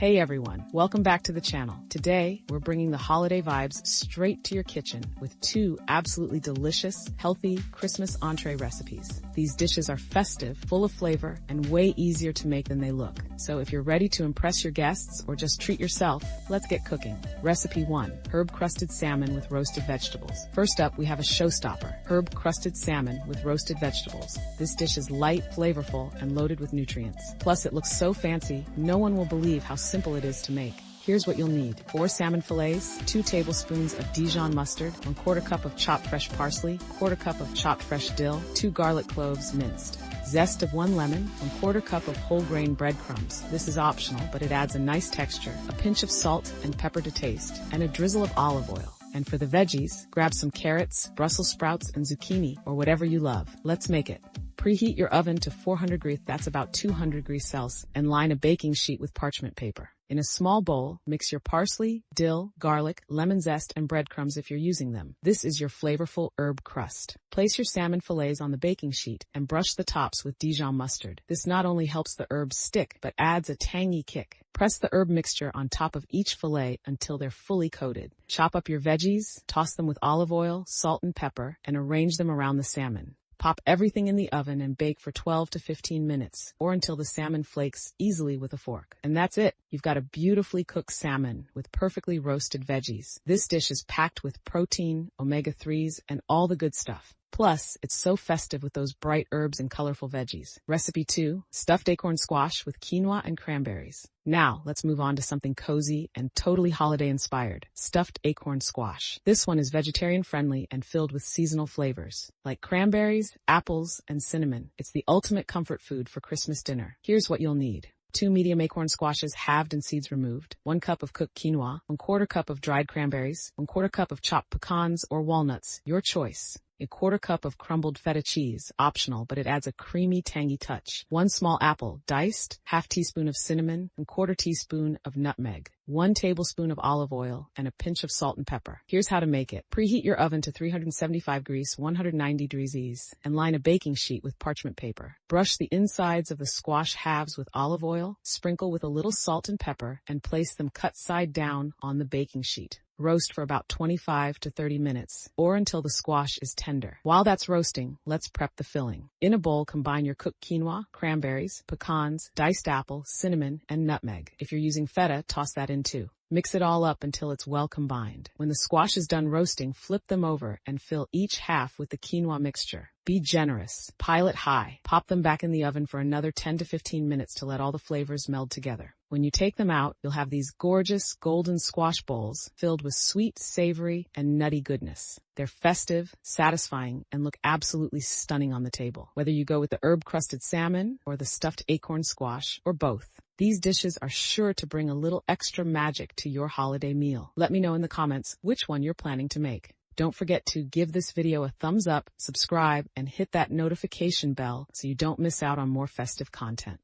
Hey everyone, welcome back to the channel. Today, we're bringing the holiday vibes straight to your kitchen with two absolutely delicious, healthy Christmas entree recipes. These dishes are festive, full of flavor, and way easier to make than they look. So if you're ready to impress your guests or just treat yourself, let's get cooking. Recipe 1, herb-crusted salmon with roasted vegetables. First up, we have a showstopper, herb-crusted salmon with roasted vegetables. This dish is light, flavorful, and loaded with nutrients. Plus, it looks so fancy, no one will believe how simple it is to make. Here's what you'll need. 4 salmon fillets, 2 tablespoons of Dijon mustard, 1/4 cup of chopped fresh parsley, 1/4 cup of chopped fresh dill, 2 garlic cloves minced. Zest of 1 lemon, 1/4 cup of whole grain breadcrumbs. This is optional, but it adds a nice texture. A pinch of salt and pepper to taste, and a drizzle of olive oil. And for the veggies, grab some carrots, Brussels sprouts, and zucchini, or whatever you love. Let's make it. Preheat your oven to 400 degrees, that's about 200 degrees Celsius, and line a baking sheet with parchment paper. In a small bowl, mix your parsley, dill, garlic, lemon zest, and breadcrumbs if you're using them. This is your flavorful herb crust. Place your salmon fillets on the baking sheet and brush the tops with Dijon mustard. This not only helps the herbs stick, but adds a tangy kick. Press the herb mixture on top of each fillet until they're fully coated. Chop up your veggies, toss them with olive oil, salt, and pepper, and arrange them around the salmon. Pop everything in the oven and bake for 12 to 15 minutes, or until the salmon flakes easily with a fork. And that's it. You've got a beautifully cooked salmon with perfectly roasted veggies. This dish is packed with protein, omega-3s, and all the good stuff. Plus, it's so festive with those bright herbs and colorful veggies. Recipe 2, stuffed acorn squash with quinoa and cranberries. Now, let's move on to something cozy and totally holiday-inspired, stuffed acorn squash. This one is vegetarian-friendly and filled with seasonal flavors, like cranberries, apples, and cinnamon. It's the ultimate comfort food for Christmas dinner. Here's what you'll need. 2 medium acorn squashes halved and seeds removed, 1 cup of cooked quinoa, 1/4 cup of dried cranberries, 1/4 cup of chopped pecans or walnuts, your choice. 1/4 cup of crumbled feta cheese, optional, but it adds a creamy, tangy touch. 1 small apple, diced, 1/2 teaspoon of cinnamon, 1/4 teaspoon of nutmeg, 1 tablespoon of olive oil, and a pinch of salt and pepper. Here's how to make it. Preheat your oven to 375 degrees, 190 degrees, and line a baking sheet with parchment paper. Brush the insides of the squash halves with olive oil, sprinkle with a little salt and pepper, and place them cut side down on the baking sheet. Roast for about 25 to 30 minutes, or until the squash is tender. While that's roasting, let's prep the filling. In a bowl, combine your cooked quinoa, cranberries, pecans, diced apple, cinnamon, and nutmeg. If you're using feta, toss that in too. Mix it all up until it's well combined. When the squash is done roasting, flip them over and fill each half with the quinoa mixture. Be generous. Pile it high. Pop them back in the oven for another 10 to 15 minutes to let all the flavors meld together. When you take them out, you'll have these gorgeous golden squash bowls filled with sweet, savory, and nutty goodness. They're festive, satisfying, and look absolutely stunning on the table. Whether you go with the herb-crusted salmon or the stuffed acorn squash, or both, these dishes are sure to bring a little extra magic to your holiday meal. Let me know in the comments which one you're planning to make. Don't forget to give this video a thumbs up, subscribe, and hit that notification bell so you don't miss out on more festive content.